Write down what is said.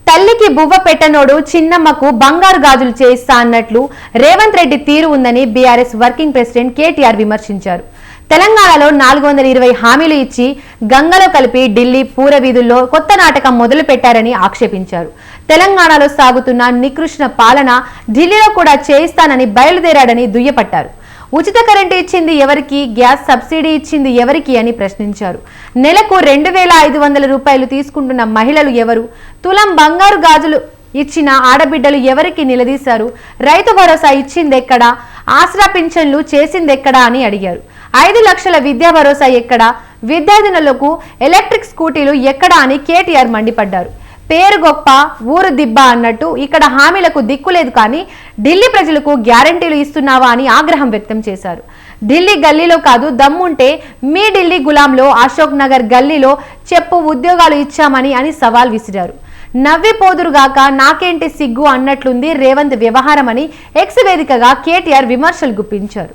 తల్లికి బువ్వ పెట్టనోడు చిన్నమ్మకు బంగారు గాజులు చేయిస్తా అన్నట్లు రేవంత్ రెడ్డి తీరు ఉందని బీఆర్ఎస్ వర్కింగ్ ప్రెసిడెంట్ కేటీఆర్ విమర్శించారు. తెలంగాణలో 420 హామీలు ఇచ్చి గంగలో కలిపి ఢిల్లీ పూరవీధుల్లో కొత్త నాటకం మొదలు పెట్టారని ఆక్షేపించారు. తెలంగాణలో సాగుతున్న నికృష్ణ పాలన ఢిల్లీలో కూడా చేయిస్తానని బయలుదేరాడని దుయ్యపట్టారు. ఉచిత కరెంటు ఇచ్చింది ఎవరికి, గ్యాస్ సబ్సిడీ ఇచ్చింది ఎవరికి అని ప్రశ్నించారు. నెలకు 2500 రూపాయలు తీసుకుంటున్న మహిళలు ఎవరు, తులం బంగారు గాజులు ఇచ్చిన ఆడబిడ్డలు ఎవరికి నిలదీశారు. రైతు భరోసా ఇచ్చిందెక్కడా, ఆసరా పింఛన్లు చేసిందెక్కడా అని అడిగారు. 5 లక్షల విద్యా భరోసా ఎక్కడా, విద్యార్థినులకు ఎలక్ట్రిక్ స్కూటీలు ఎక్కడా అని కేటీఆర్ మండిపడ్డారు. పేరు గొప్ప ఊరు దిబ్బ అన్నట్టు ఇక్కడ హామీలకు దిక్కులేదు, కానీ ఢిల్లీ ప్రజలకు గ్యారంటీలు ఇస్తున్నావా అని ఆగ్రహం వ్యక్తం చేశారు. ఢిల్లీ గల్లీలో కాదు, దమ్ముంటే మీ ఢిల్లీ గులాంలో అశోక్ నగర్ గల్లీలో చెప్పు, ఉద్యోగాలు ఇచ్చామని అని సవాల్ విసిరారు. నవ్విపోదురుగాక నాకేంటి సిగ్గు అన్నట్లుంది రేవంత్ వ్యవహారం అని ఎక్స్ వేదికగా కేటీఆర్ విమర్శలు గుప్పించారు.